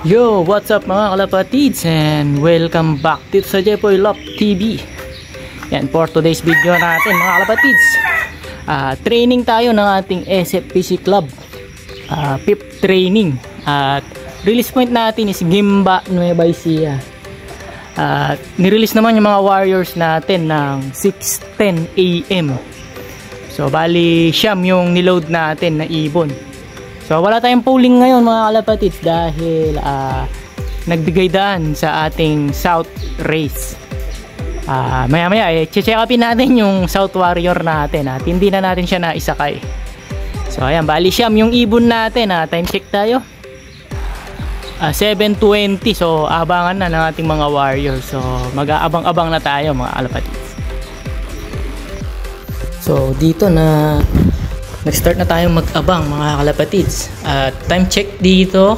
Yo, what's up mga kalapatids, and welcome back dito sa Jepoy Love TV. Yan, for today's video natin mga kalapatids, training tayo ng ating SFPC Club, 5th training. At release point natin is Gimba, Nueva Ecija. Nirelease naman yung mga warriors natin ng 6:10 AM. So bali siyam yung niload natin na ibon. So wala tayong polling ngayon mga kalapatids dahil nagbigay daan sa ating South race. Maya maya check upin natin yung South Warrior natin at hindi na natin siya naisakay. So ayan, bali siyam yung ibon natin. Time check tayo, 7:20. So abangan na ng ating mga warriors. So mag-aabang-abang na tayo mga kalapatids. So dito na nag-start na tayong mag-abang mga kalapatids. Time check dito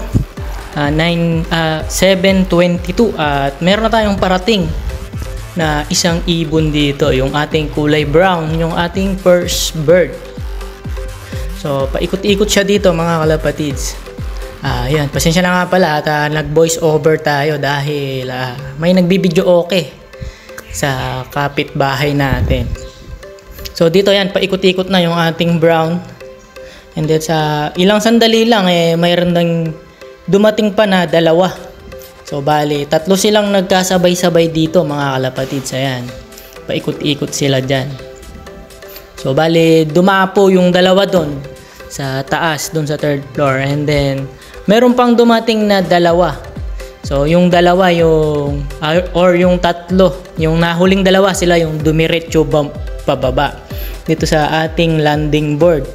7:22 at meron na tayong parating na isang ibon dito, yung ating kulay brown, yung ating first bird. So paikot-ikot siya dito mga kalapatids. Yan, pasensya na nga pala at nag-voice over tayo dahil may nagbibideo okay sa kapitbahay natin. So dito yan, paikot-ikot na yung ating brown. And then sa ilang sandali lang mayroon nang dumating pa na dalawa. So bali, tatlo silang nagkasabay-sabay dito mga kalapatids. Ayan, paikot-ikot sila dyan. So bali, dumapo yung dalawa doon sa taas, doon sa 3rd floor. And then meron pang dumating na dalawa. So yung dalawa yung yung tatlo, yung nahuling dalawa, sila yung dumiretso pababa dito sa ating landing board.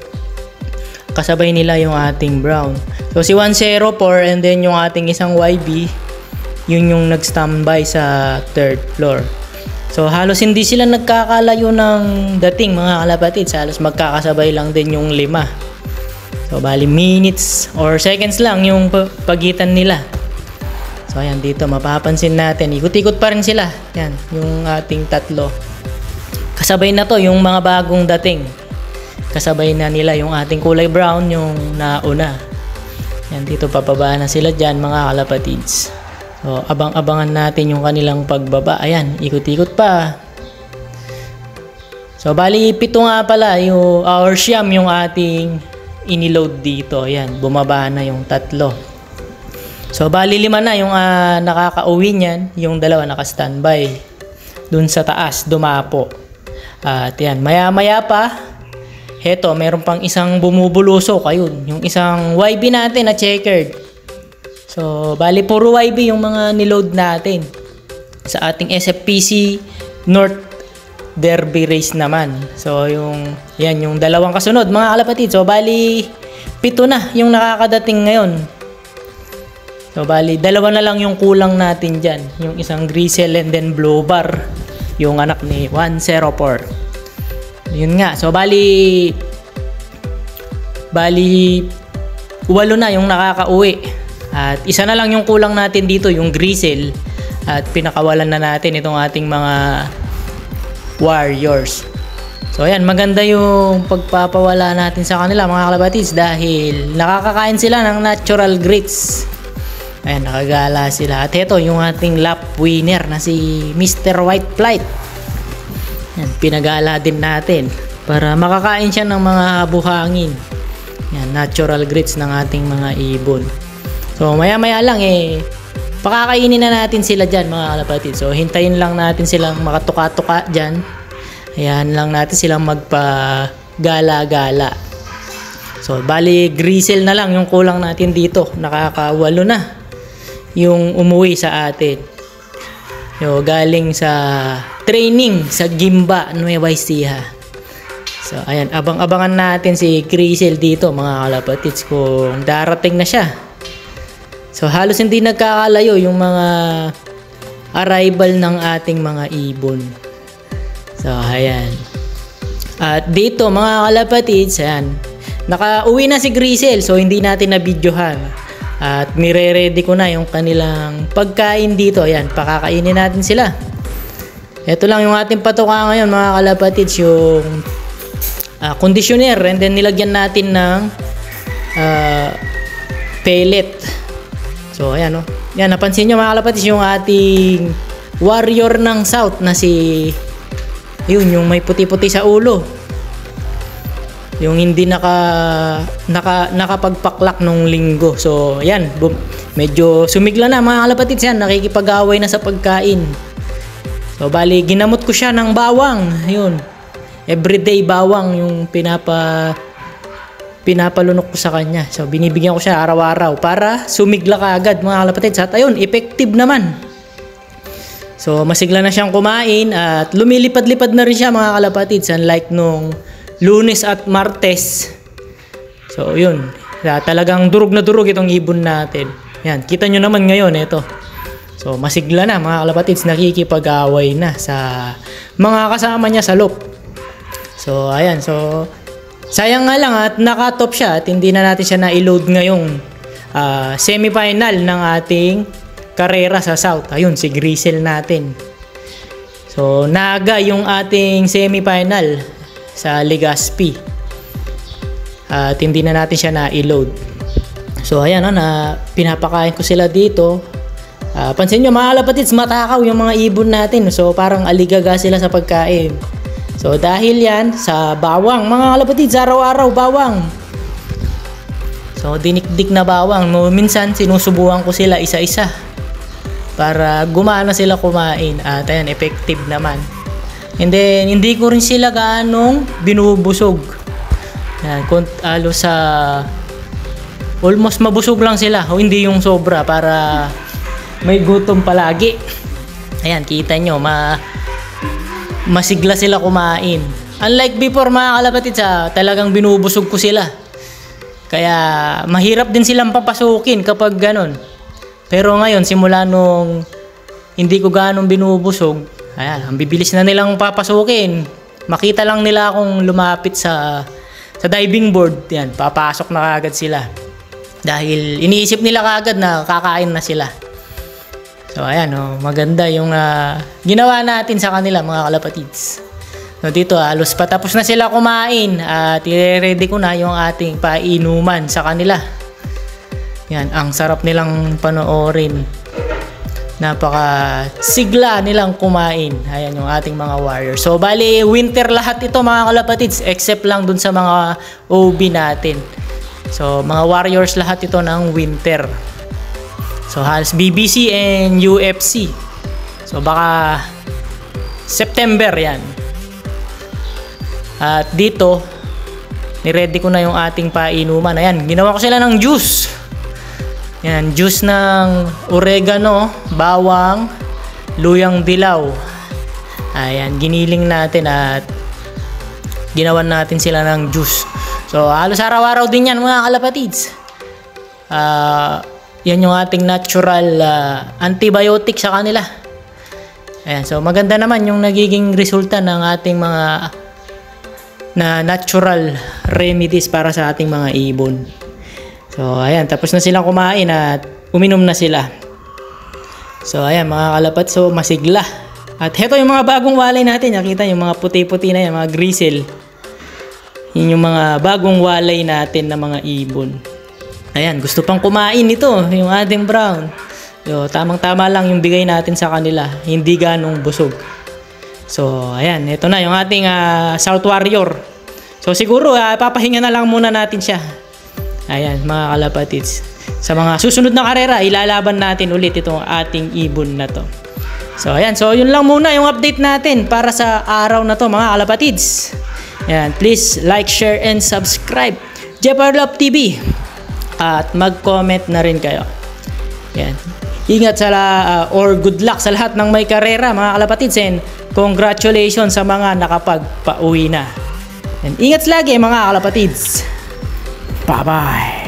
Kasabay nila yung ating brown. So si 104 and then yung ating isang YB, yun yung nag-standby sa 3rd floor. So halos hindi sila nagkakalayo ng dating mga kalapatids, halos magkakasabay lang din yung 5. So bali minutes or seconds lang yung pagitan nila. So ayan, dito mapapansin natin, ikot-ikot pa rin sila. Yan, yung ating tatlo. Kasabay na to yung mga bagong dating. Kasabay na nila yung ating kulay brown, yung nauna. Yan, dito papaba na sila dyan mga kalapatids. So abang-abangan natin yung kanilang pagbaba. Ayan, ikot-ikot pa. So bali 7 nga pala yung siyam yung ating iniload dito. Ayan, bumaba na yung tatlo. So bali 5 na yung nakakauwi niyan, yung dalawa naka-standby dun sa taas, dumapo. At yan, maya-maya pa, heto, meron pang isang bumubulusok, ayun, yung isang YB natin na checkered. So bali puro YB yung mga niload natin sa ating SFPC North Derby race naman. So yan yung dalawang kasunod mga kalapatid. So bali 7 na yung nakakadating ngayon. So bali 2 na lang yung kulang natin dyan, yung isang Grisel and then Blue Bar, yung anak ni 104. Yun nga, so bali 8 na yung nakakauwi. At isa na lang yung kulang natin dito, yung Grisel. At pinakawalan na natin itong ating mga warriors. So ayan, maganda yung pagpapawala natin sa kanila mga kalapatids dahil nakakakain sila ng natural grits. Ayan, nakagala sila. At ito yung ating lap winner na si Mr. White Flight. Ayan, pinagala din natin para makakain siya ng mga buhangin. Ayan, natural grits ng ating mga ibon. So maya maya lang pakakainin na natin sila dyan mga kalapatid. So hintayin lang natin silang makatuka-tuka dyan. Ayan lang natin silang magpagala-gala. So bali Grisel na lang yung kulang natin dito. Nakaka-8 na yung umuwi sa atin. Yo, galing sa training sa Gimba, Nueva Ecija. So ayan, abang-abangan natin si Grisel dito mga kalapatids kung darating na siya. So halos hindi nagkakalayo yung mga arrival ng ating mga ibon. So ayan. At dito mga kalapatids, ayan, nakauwi na si Grisel, so hindi natin na-videohan. At nire-ready ko na yung kanilang pagkain dito. Ayan, pakakainin natin sila. Ito lang yung ating patuka ngayon mga kalapatids, yung conditioner, and then nilagyan natin ng pellet. So ayan, yan, napansin nyo mga kalapatids yung ating warrior ng South na si yung may puti-puti sa ulo, yung hindi nakapagpaklak nung linggo. So ayan, medyo sumigla na mga kalapatids, yan, nakikipag-away na sa pagkain. So bali, ginamot ko siya ng bawang, yun, everyday bawang yung pinapalunok ko sa kanya. So binibigyan ko siya araw-araw para sumigla kaagad mga kalapatids. At ayun, effective naman. So masigla na siyang kumain at lumilipad-lipad na rin siya mga kalapatids, unlike nung Lunes at Martes. So yun, talagang durog na durog itong ibon natin. Yan, kita nyo naman ngayon ito. So masigla na mga kalapatids, nakikipag-away na sa mga kasama niya sa loop. So ayan, so sayang nga lang at nakatop siya at hindi na natin siya na-load ngayong semifinal ng ating karera sa South. Ayun, si Grisel natin. So naga yung ating semifinal sa Legazpi at hindi na natin siya na-load. So ayan, na pinapakain ko sila dito. Pansin nyo mga kalapatids, matakaw yung mga ibon natin. So parang aligaga sila sa pagkain. So dahil yan sa bawang mga kalapatids, araw-araw bawang. So dinikdik na bawang. Minsan sinusubukan ko sila isa-isa para gumana sila kumain. At ayan, effective naman. And then hindi ko rin sila gaanong binubusog. Yan, alos sa almost mabusog lang sila, o hindi yung sobra para may gutom palagi. Ayan, kita nyo, masigla sila kumain. Unlike before mga kalapatids, talagang binubusog ko sila. Kaya mahirap din silang papasukin kapag ganon. Pero ngayon, simula nung hindi ko ganong binubusog, ayan, ang bibilis na nilang papasukin. Makita lang nila akong lumapit sa diving board, yan, papasok na kagad sila. Dahil iniisip nila kagad na kakain na sila. So ayan, maganda yung ginawa natin sa kanila mga kalapatids. So dito halos patapos na sila kumain at i-ready ko na yung ating painuman sa kanila. Yan, ang sarap nilang panoorin. Napaka sigla nilang kumain. Ayan yung ating mga warriors. So bali winter lahat ito mga kalapatids, except lang dun sa mga OB natin. So mga warriors lahat ito ng winter. So halos BBC and UFC. So baka September yan. At dito ni-ready ko na yung ating painuman. Ayan, ginawa ko sila ng juice. Yan, juice ng oregano, bawang, luyang dilaw. Ayan, giniling natin at ginawan natin sila ng juice. So halos araw-araw din yan mga kalapatids. Yan yung ating natural antibiotic sa kanila. Ayan, so maganda naman yung nagiging resulta ng ating mga natural remedies para sa ating mga ibon. So ayan, tapos na silang kumain at uminom na sila. So ayan mga kalapatids, so masigla. At heto yung mga bagong walay natin. Nakita yung mga puti-puti na yan, mga Grisel. Yun yung mga bagong walay natin na mga ibon. Ayan, gusto pang kumain nito, yung ating brown. So, tamang-tama lang yung bigay natin sa kanila, hindi ganong busog. So, ayan, ito na yung ating South Warrior. So, siguro, papahinga na lang muna natin siya. Ayan, mga kalapatids. Sa mga susunod na karera, ilalaban natin ulit itong ating ibon na to. So, ayan, so yun lang muna yung update natin para sa araw na to, mga kalapatids. Ayan, please like, share, and subscribe. Jeopard Love TV. At mag-comment na rin kayo. Yan. Ingat or good luck sa lahat ng may karera mga kalapatids, and congratulations sa mga nakapagpauwi na. And ingat lagi mga kalapatids. Bye-bye.